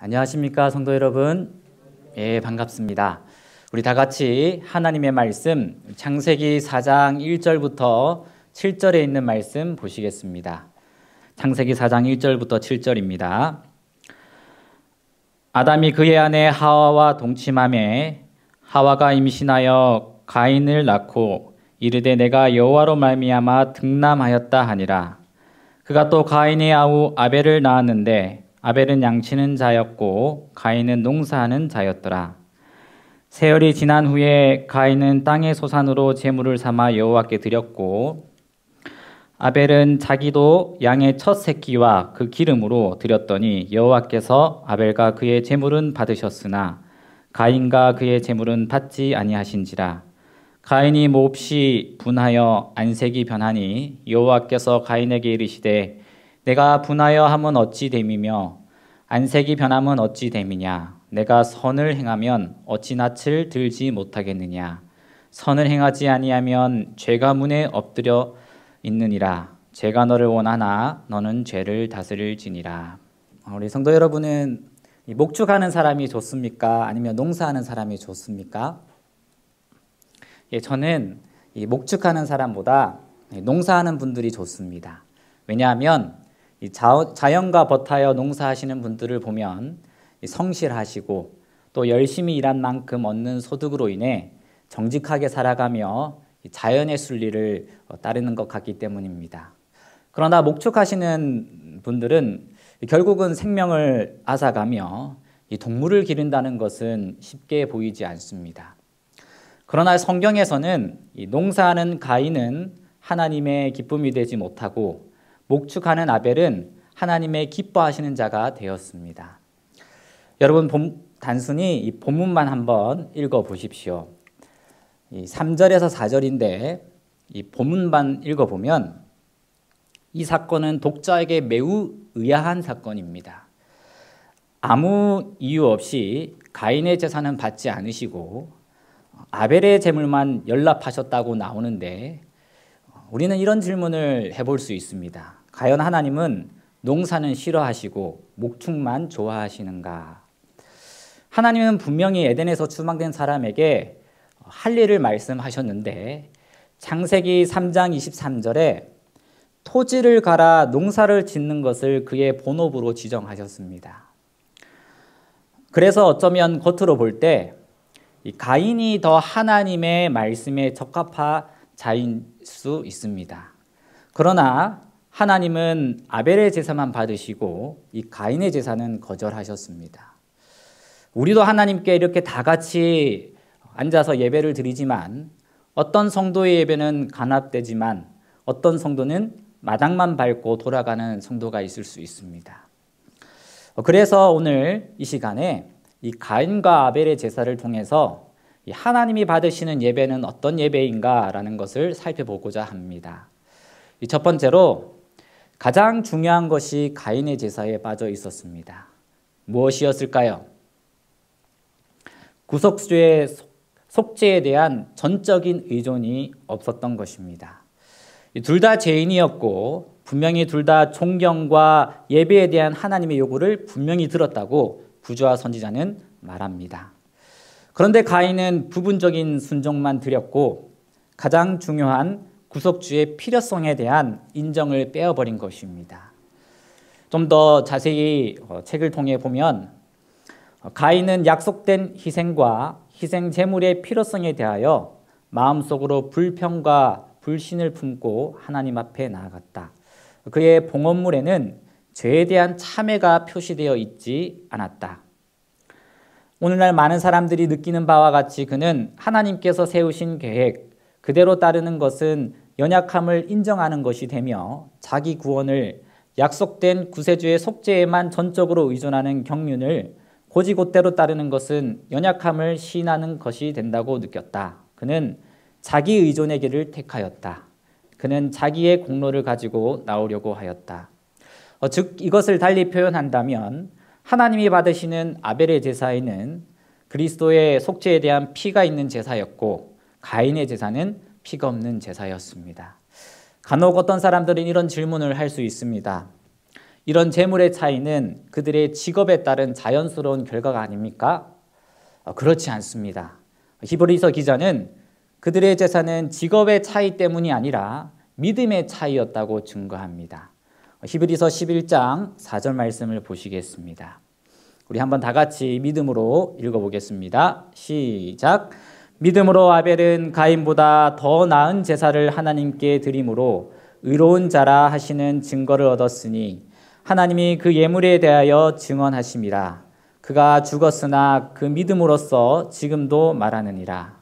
안녕하십니까 성도 여러분. 반갑습니다. 우리 다 같이 하나님의 말씀 창세기 4장 1절부터 7절에 있는 말씀 보시겠습니다. 창세기 4장 1절부터 7절입니다. 아담이 그의 아내 하와와 동침하매 하와가 임신하여 가인을 낳고 이르되 내가 여호와로 말미암아 득남하였다 하니라. 그가 또 가인의 아우 아벨을 낳았는데 아벨은 양치는 자였고 가인은 농사하는 자였더라. 세월이 지난 후에 가인은 땅의 소산으로 제물을 삼아 여호와께 드렸고 아벨은 자기도 양의 첫 새끼와 그 기름으로 드렸더니 여호와께서 아벨과 그의 제물은 받으셨으나 가인과 그의 제물은 받지 아니하신지라. 가인이 몹시 분하여 안색이 변하니 여호와께서 가인에게 이르시되 내가 분하여 함은 어찌 됨이며 안색이 변함은 어찌 됨이냐. 내가 선을 행하면 어찌 낯을 들지 못하겠느냐. 선을 행하지 아니하면 죄가 문에 엎드려 있느니라. 죄가 너를 원하나 너는 죄를 다스릴지니라. 우리 성도 여러분은 목축하는 사람이 좋습니까? 아니면 농사하는 사람이 좋습니까? 저는 목축하는 사람보다 농사하는 분들이 좋습니다. 왜냐하면 자연과 버타여 농사하시는 분들을 보면 성실하시고 또 열심히 일한 만큼 얻는 소득으로 인해 정직하게 살아가며 자연의 순리를 따르는 것 같기 때문입니다. 그러나 목축하시는 분들은 결국은 생명을 앗아가며 동물을 기른다는 것은 쉽게 보이지 않습니다. 그러나 성경에서는 농사하는 가인은 하나님의 기쁨이 되지 못하고 목축하는 아벨은 하나님의 기뻐하시는 자가 되었습니다. 여러분 단순히 이 본문만 한번 읽어보십시오. 3절에서 4절인데 이 본문만 읽어보면 이 사건은 독자에게 매우 의아한 사건입니다. 아무 이유 없이 가인의 재산은 받지 않으시고 아벨의 재물만 연락하셨다고 나오는데 우리는 이런 질문을 해볼 수 있습니다. 과연 하나님은 농사는 싫어하시고 목축만 좋아하시는가? 하나님은 분명히 에덴에서 추방된 사람에게 할 일을 말씀하셨는데 창세기 3장 23절에 토지를 갈아 농사를 짓는 것을 그의 본업으로 지정하셨습니다. 그래서 어쩌면 겉으로 볼 때 가인이 더 하나님의 말씀에 적합한 자인 수 있습니다. 그러나 하나님은 아벨의 제사만 받으시고 이 가인의 제사는 거절하셨습니다. 우리도 하나님께 이렇게 다 같이 앉아서 예배를 드리지만 어떤 성도의 예배는 간합되지만 어떤 성도는 마당만 밟고 돌아가는 성도가 있을 수 있습니다. 그래서 오늘 이 시간에 이 가인과 아벨의 제사를 통해서 하나님이 받으시는 예배는 어떤 예배인가라는 것을 살펴보고자 합니다. 첫 번째로 가장 중요한 것이 가인의 제사에 빠져 있었습니다. 무엇이었을까요? 구속주의 속죄에 대한 전적인 의존이 없었던 것입니다. 둘 다 죄인이었고 분명히 둘 다 존경과 예배에 대한 하나님의 요구를 분명히 들었다고 구주와 선지자는 말합니다. 그런데 가인은 부분적인 순종만 드렸고 가장 중요한 구속주의 필요성에 대한 인정을 빼어버린 것입니다. 좀 더 자세히 책을 통해 보면 가인은 약속된 희생과 희생 제물의 필요성에 대하여 마음속으로 불평과 불신을 품고 하나님 앞에 나아갔다. 그의 봉헌물에는 죄에 대한 참회가 표시되어 있지 않았다. 오늘날 많은 사람들이 느끼는 바와 같이 그는 하나님께서 세우신 계획 그대로 따르는 것은 연약함을 인정하는 것이 되며 자기 구원을 약속된 구세주의 속죄에만 전적으로 의존하는 경륜을 고지곳대로 따르는 것은 연약함을 시인하는 것이 된다고 느꼈다. 그는 자기 의존의 길을 택하였다. 그는 자기의 공로를 가지고 나오려고 하였다. 즉 이것을 달리 표현한다면 하나님이 받으시는 아벨의 제사에는 그리스도의 속죄에 대한 피가 있는 제사였고 가인의 제사는 피가 없는 제사였습니다. 간혹 어떤 사람들은 이런 질문을 할 수 있습니다. 이런 재물의 차이는 그들의 직업에 따른 자연스러운 결과가 아닙니까? 그렇지 않습니다. 히브리서 기자는 그들의 제사는 직업의 차이 때문이 아니라 믿음의 차이였다고 증거합니다. 히브리서 11장 4절 말씀을 보시겠습니다. 우리 한번 다 같이 믿음으로 읽어보겠습니다. 시작. 믿음으로 아벨은 가인보다 더 나은 제사를 하나님께 드림으로 의로운 자라 하시는 증거를 얻었으니 하나님이 그 예물에 대하여 증언하심이라. 그가 죽었으나 그 믿음으로써 지금도 말하느니라.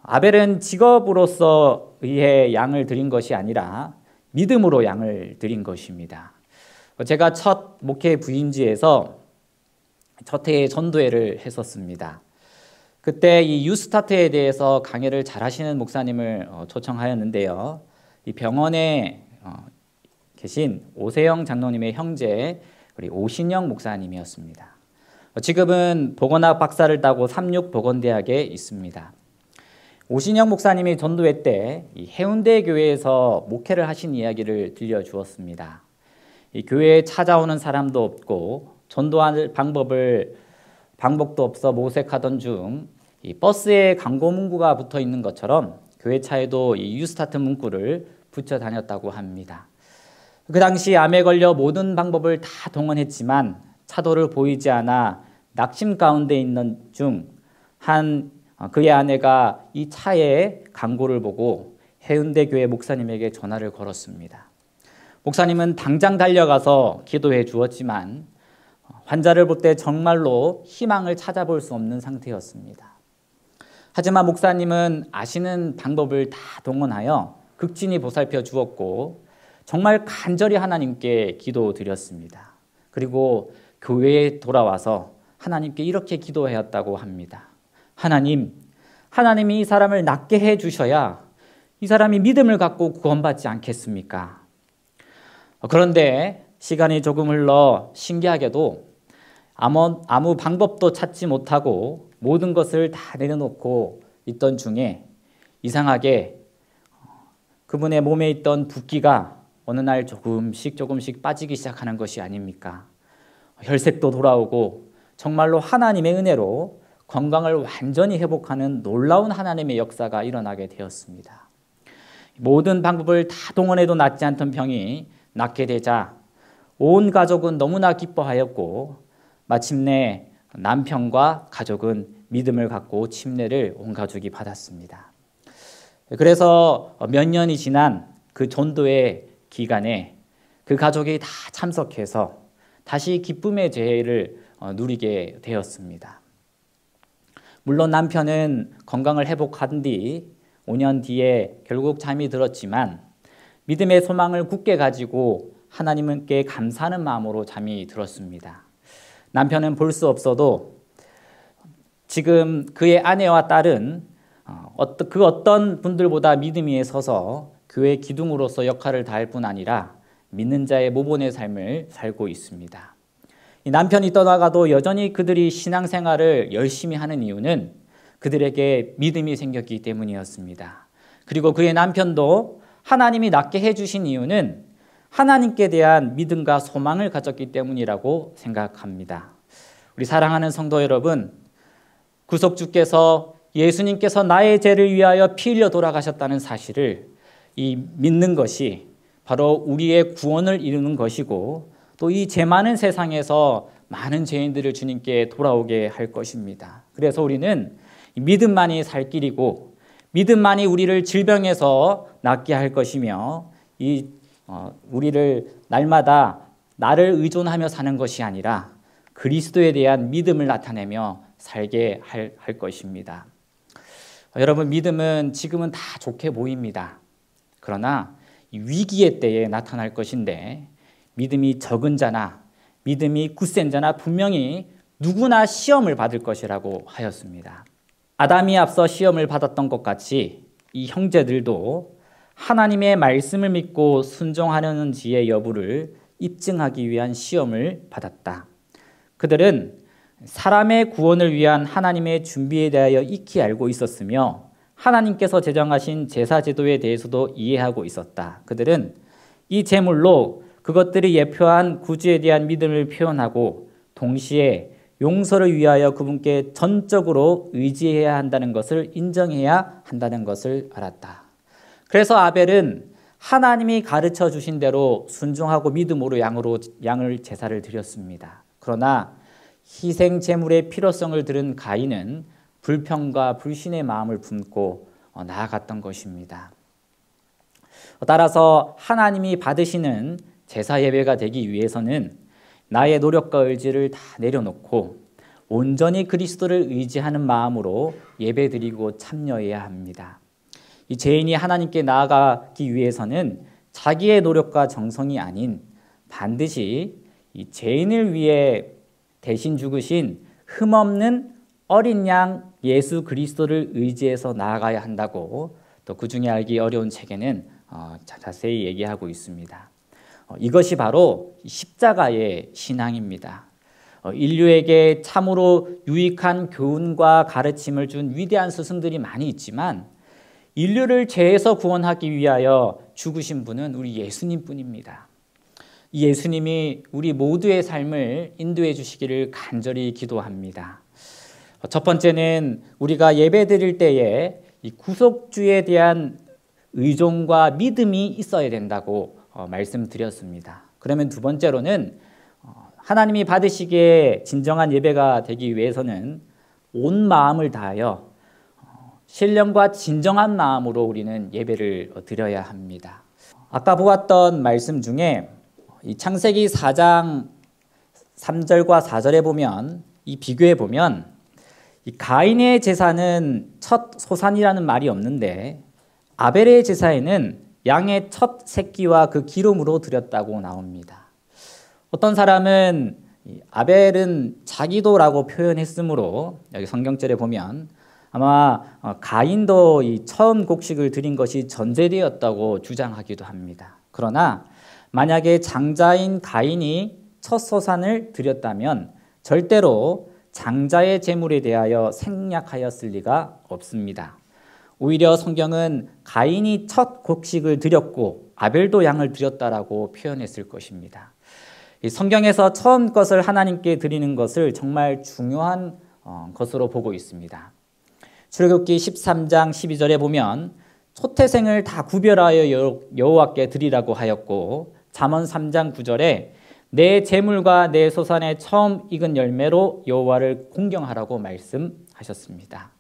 아벨은 직업으로서 의해 양을 드린 것이 아니라 믿음으로 양을 드린 것입니다. 제가 첫 목회 부임지에서 첫 해에 전도회를 했었습니다. 그때 이 유스타트에 대해서 강의를 잘 하시는 목사님을 초청하였는데요. 이 병원에 계신 오세영 장로님의 형제 우리 오신영 목사님이었습니다. 지금은 보건학 박사를 따고 삼육보건대학에 있습니다. 오신영 목사님이 전도회 때 이 해운대 교회에서 목회를 하신 이야기를 들려주었습니다. 이 교회에 찾아오는 사람도 없고 전도할 방법도 없어 모색하던 중 이 버스에 광고 문구가 붙어 있는 것처럼 교회 차에도 이 유스타트 문구를 붙여 다녔다고 합니다. 그 당시 암에 걸려 모든 방법을 다 동원했지만 차도를 보이지 않아 낙심 가운데 있는 중 그의 아내가 이 차의 광고를 보고 해운대 교회 목사님에게 전화를 걸었습니다. 목사님은 당장 달려가서 기도해 주었지만 환자를 볼 때 정말로 희망을 찾아볼 수 없는 상태였습니다. 하지만 목사님은 아시는 방법을 다 동원하여 극진히 보살펴 주었고 정말 간절히 하나님께 기도드렸습니다. 그리고 교회에 돌아와서 하나님께 이렇게 기도하였다고 합니다. 하나님이 이 사람을 낫게 해주셔야 이 사람이 믿음을 갖고 구원받지 않겠습니까? 그런데 시간이 조금 흘러 신기하게도 아무 방법도 찾지 못하고 모든 것을 다 내려놓고 있던 중에 이상하게 그분의 몸에 있던 붓기가 어느 날 조금씩 빠지기 시작하는 것이 아닙니까? 혈색도 돌아오고 정말로 하나님의 은혜로 건강을 완전히 회복하는 놀라운 하나님의 역사가 일어나게 되었습니다. 모든 방법을 다 동원해도 낫지 않던 병이 낫게 되자 온 가족은 너무나 기뻐하였고 마침내 남편과 가족은 믿음을 갖고 침례를 온 가족이 받았습니다. 그래서 몇 년이 지난 그 전도의 기간에 그 가족이 다 참석해서 다시 기쁨의 재해를 누리게 되었습니다. 물론 남편은 건강을 회복한 뒤 5년 뒤에 결국 잠이 들었지만 믿음의 소망을 굳게 가지고 하나님께 감사하는 마음으로 잠이 들었습니다. 남편은 볼 수 없어도 지금 그의 아내와 딸은 그 어떤 분들보다 믿음 위에 서서 교회 기둥으로서 역할을 다할 뿐 아니라 믿는 자의 모본의 삶을 살고 있습니다. 이 남편이 떠나가도 여전히 그들이 신앙생활을 열심히 하는 이유는 그들에게 믿음이 생겼기 때문이었습니다. 그리고 그의 남편도 하나님이 낫게 해주신 이유는 하나님께 대한 믿음과 소망을 가졌기 때문이라고 생각합니다. 우리 사랑하는 성도 여러분, 구속주께서 예수님께서 나의 죄를 위하여 피 흘려 돌아가셨다는 사실을 믿는 것이 바로 우리의 구원을 이루는 것이고 또 이 죄 많은 세상에서 많은 죄인들을 주님께 돌아오게 할 것입니다. 그래서 우리는 믿음만이 살 길이고 믿음만이 우리를 질병에서 낫게 할 것이며 우리를 날마다 나를 의존하며 사는 것이 아니라 그리스도에 대한 믿음을 나타내며 살게 할 것입니다. 여러분, 믿음은 지금은 다 좋게 보입니다. 그러나 위기의 때에 나타날 것인데 믿음이 적은 자나 믿음이 굳센 자나 분명히 누구나 시험을 받을 것이라고 하였습니다. 아담이 앞서 시험을 받았던 것 같이 이 형제들도 하나님의 말씀을 믿고 순종하려는지의 여부를 입증하기 위한 시험을 받았다. 그들은 사람의 구원을 위한 하나님의 준비에 대하여 익히 알고 있었으며 하나님께서 제정하신 제사 제도에 대해서도 이해하고 있었다. 그들은 이 제물로 그것들이 예표한 구주에 대한 믿음을 표현하고 동시에 용서를 위하여 그분께 전적으로 의지해야 한다는 것을 인정해야 한다는 것을 알았다. 그래서 아벨은 하나님이 가르쳐 주신 대로 순종하고 믿음으로 양을 제사를 드렸습니다. 그러나 희생 제물의 필요성을 들은 가인은 불평과 불신의 마음을 품고 나아갔던 것입니다. 따라서 하나님이 받으시는 제사 예배가 되기 위해서는 나의 노력과 의지를 다 내려놓고 온전히 그리스도를 의지하는 마음으로 예배드리고 참여해야 합니다. 이 죄인이 하나님께 나아가기 위해서는 자기의 노력과 정성이 아닌 반드시 이 죄인을 위해 대신 죽으신 흠없는 어린 양 예수 그리스도를 의지해서 나아가야 한다고 또 그 중에 알기 어려운 책에는 자세히 얘기하고 있습니다. 이것이 바로 십자가의 신앙입니다. 인류에게 참으로 유익한 교훈과 가르침을 준 위대한 스승들이 많이 있지만 인류를 죄에서 구원하기 위하여 죽으신 분은 우리 예수님뿐입니다. 이 예수님이 우리 모두의 삶을 인도해 주시기를 간절히 기도합니다. 첫 번째는 우리가 예배드릴 때에 이 구속주에 대한 의존과 믿음이 있어야 된다고 말씀드렸습니다. 그러면 두 번째로는 하나님이 받으시기에 진정한 예배가 되기 위해서는 온 마음을 다하여 신령과 진정한 마음으로 우리는 예배를 드려야 합니다. 아까 보았던 말씀 중에 이 창세기 4장 3절과 4절에 보면 이 비교해 보면 이 가인의 제사는 첫 소산이라는 말이 없는데 아벨의 제사에는 양의 첫 새끼와 그 기름으로 드렸다고 나옵니다. 어떤 사람은 아벨은 자기도라고 표현했으므로 여기 성경절에 보면 아마 가인도 이 처음 곡식을 드린 것이 전제되었다고 주장하기도 합니다. 그러나 만약에 장자인 가인이 첫 소산을 드렸다면 절대로 장자의 제물에 대하여 생략하였을 리가 없습니다. 오히려 성경은 가인이 첫 곡식을 드렸고 아벨도 양을 드렸다라고 표현했을 것입니다. 성경에서 처음 것을 하나님께 드리는 것을 정말 중요한 것으로 보고 있습니다. 출애굽기 13장 12절에 보면 초태생을 다 구별하여 여호와께 드리라고 하였고 잠언 3장 9절에 내 재물과 내 소산의 처음 익은 열매로 여호와를 공경하라고 말씀하셨습니다.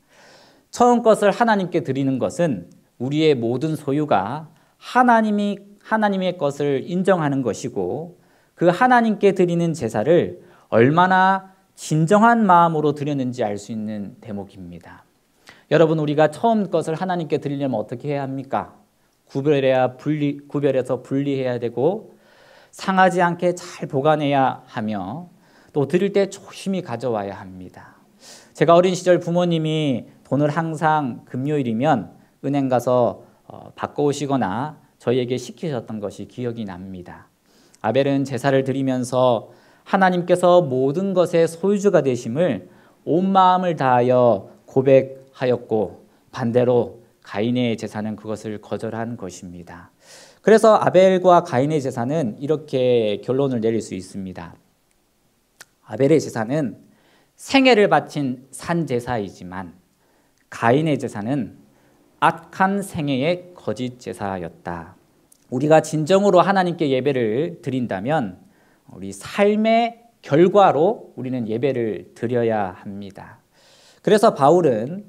처음 것을 하나님께 드리는 것은 우리의 모든 소유가 하나님의 것을 인정하는 것이고 그 하나님께 드리는 제사를 얼마나 진정한 마음으로 드렸는지 알 수 있는 대목입니다. 여러분, 우리가 처음 것을 하나님께 드리려면 어떻게 해야 합니까? 구별해서 분리해야 되고 상하지 않게 잘 보관해야 하며 또 드릴 때 조심히 가져와야 합니다. 제가 어린 시절 부모님이 돈을 항상 금요일이면 은행 가서 바꿔오시거나 저희에게 시키셨던 것이 기억이 납니다. 아벨은 제사를 드리면서 하나님께서 모든 것의 소유주가 되심을 온 마음을 다하여 고백하였고 반대로 가인의 제사는 그것을 거절한 것입니다. 그래서 아벨과 가인의 제사는 이렇게 결론을 내릴 수 있습니다. 아벨의 제사는 생애를 바친 산제사이지만 가인의 제사는 악한 생애의 거짓 제사였다. 우리가 진정으로 하나님께 예배를 드린다면 우리 삶의 결과로 우리는 예배를 드려야 합니다. 그래서 바울은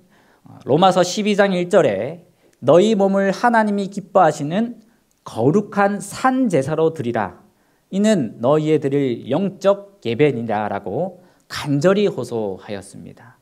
로마서 12장 1절에 너희 몸을 하나님이 기뻐하시는 거룩한 산제사로 드리라. 이는 너희의 드릴 영적 예배니라라고 간절히 호소하였습니다.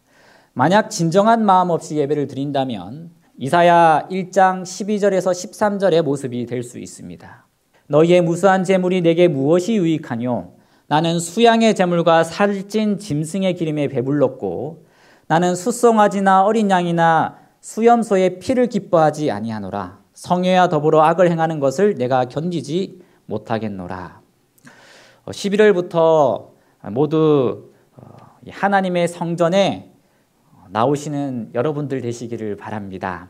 만약 진정한 마음 없이 예배를 드린다면 이사야 1장 12절에서 13절의 모습이 될 수 있습니다. 너희의 무수한 재물이 내게 무엇이 유익하뇨? 나는 수양의 재물과 살찐 짐승의 기름에 배불렀고 나는 숫송아지나 어린 양이나 수염소의 피를 기뻐하지 아니하노라. 성회와 더불어 악을 행하는 것을 내가 견디지 못하겠노라. 11월부터 모두 하나님의 성전에 나오시는 여러분들 되시기를 바랍니다.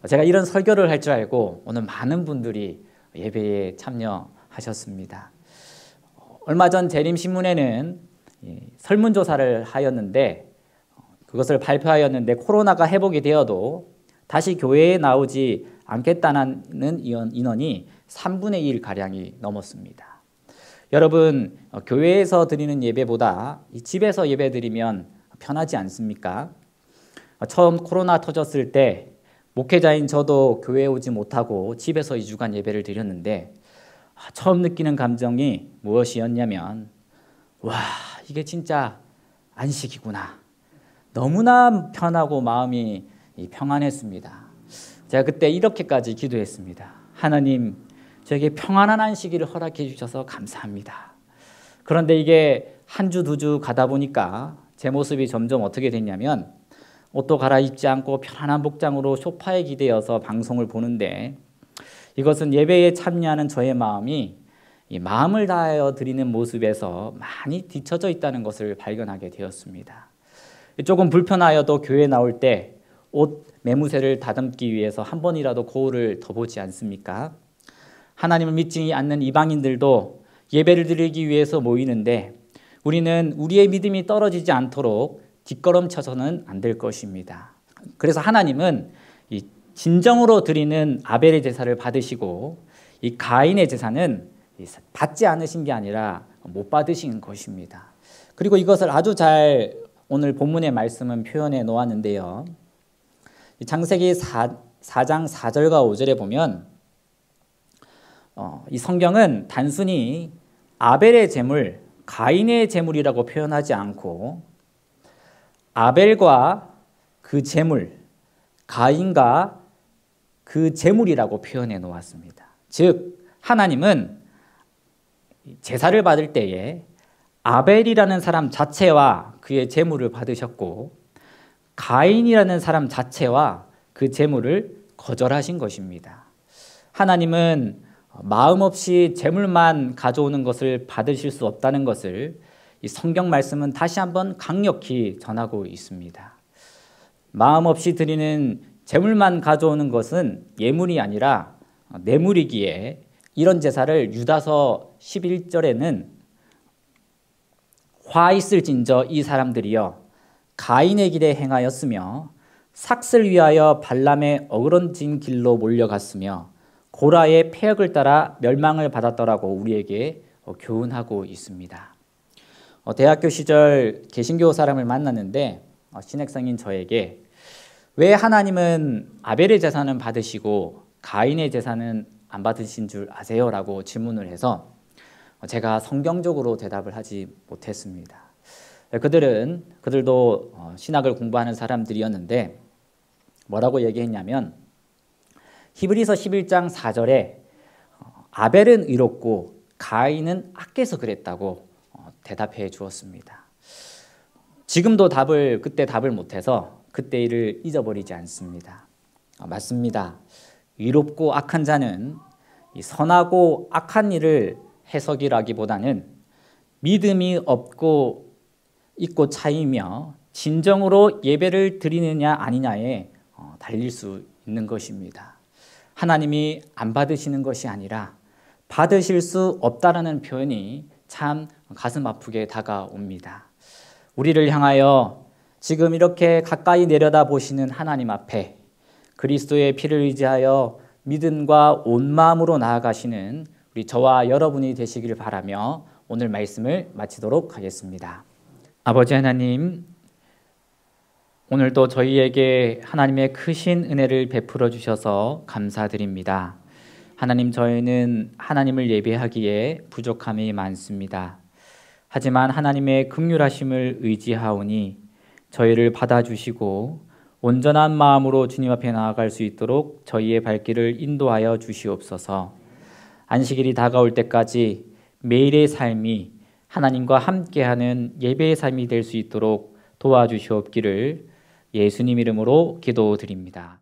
제가 이런 설교를 할 줄 알고 오늘 많은 분들이 예배에 참여하셨습니다. 말씀하셨습니다. 얼마 전 재림신문에는 설문조사를 하였는데 그것을 발표하였는데 코로나가 회복이 되어도 다시 교회에 나오지 않겠다는 인원이 3분의 1가량이 넘었습니다. 여러분, 교회에서 드리는 예배보다 집에서 예배 드리면 편하지 않습니까? 처음 코로나 터졌을 때 목회자인 저도 교회에 오지 못하고 집에서 2주간 예배를 드렸는데 처음 느끼는 감정이 무엇이었냐면 와, 이게 진짜 안식이구나. 너무나 편하고 마음이 평안했습니다. 제가 그때 이렇게까지 기도했습니다. 하나님, 저에게 평안한 안식일을 허락해 주셔서 감사합니다. 그런데 이게 한 주, 2주 가다 보니까 제 모습이 점점 어떻게 됐냐면 옷도 갈아입지 않고 편안한 복장으로 소파에 기대어서 방송을 보는데 이것은 예배에 참여하는 저의 마음이 이 마음을 다하여 드리는 모습에서 많이 뒤처져 있다는 것을 발견하게 되었습니다. 조금 불편하여도 교회 나올 때 옷 매무새를 다듬기 위해서 한 번이라도 거울을 더 보지 않습니까? 하나님을 믿지 않는 이방인들도 예배를 드리기 위해서 모이는데 우리는 우리의 믿음이 떨어지지 않도록 뒷걸음쳐서는 안 될 것입니다. 그래서 하나님은 이 진정으로 드리는 아벨의 제사를 받으시고 이 가인의 제사는 받지 않으신 게 아니라 못 받으신 것입니다. 그리고 이것을 아주 잘 오늘 본문의 말씀은 표현해 놓았는데요. 창세기 4장 4절과 5절에 보면 이 성경은 단순히 아벨의 제물, 가인의 제물이라고 표현하지 않고 아벨과 그 제물, 가인과 그 제물이라고 표현해 놓았습니다. 즉 하나님은 제사를 받을 때에 아벨이라는 사람 자체와 그의 제물을 받으셨고 가인이라는 사람 자체와 그 제물을 거절하신 것입니다. 하나님은 마음 없이 제물만 가져오는 것을 받으실 수 없다는 것을 이 성경 말씀은 다시 한번 강력히 전하고 있습니다. 마음 없이 드리는 제물만 가져오는 것은 예물이 아니라 뇌물이기에 이런 제사를 유다서 11절에는 화 있을진저 이 사람들이여 가인의 길에 행하였으며 삭슬 위하여 발람의 어그러진 길로 몰려갔으며 고라의 폐역을 따라 멸망을 받았더라고 우리에게 교훈하고 있습니다. 대학교 시절 개신교 사람을 만났는데 신학생인 저에게 왜 하나님은 아벨의 제사는 받으시고 가인의 제사는 안 받으신 줄 아세요? 라고 질문을 해서 제가 성경적으로 대답을 하지 못했습니다. 그들도 신학을 공부하는 사람들이었는데 뭐라고 얘기했냐면 히브리서 11장 4절에 아벨은 의롭고 가인은 악해서 그랬다고 대답해 주었습니다. 지금도 그때 답을 못해서 그때 일을 잊어버리지 않습니다. 맞습니다. 의롭고 악한 자는 이 선하고 악한 일을 해석이라기보다는 믿음이 없고 있고 차이며 진정으로 예배를 드리느냐 아니냐에 달릴 수 있는 것입니다. 하나님이 안 받으시는 것이 아니라 받으실 수 없다라는 표현이 참 가슴 아프게 다가옵니다. 우리를 향하여 지금 이렇게 가까이 내려다 보시는 하나님 앞에 그리스도의 피를 의지하여 믿음과 온 마음으로 나아가시는 우리 저와 여러분이 되시길 바라며 오늘 말씀을 마치도록 하겠습니다. 아버지 하나님, 오늘도 저희에게 하나님의 크신 은혜를 베풀어 주셔서 감사드립니다. 하나님, 저희는 하나님을 예배하기에 부족함이 많습니다. 하지만 하나님의 긍휼하심을 의지하오니 저희를 받아주시고 온전한 마음으로 주님 앞에 나아갈 수 있도록 저희의 발길을 인도하여 주시옵소서. 안식일이 다가올 때까지 매일의 삶이 하나님과 함께하는 예배의 삶이 될 수 있도록 도와주시옵기를 예수님 이름으로 기도드립니다.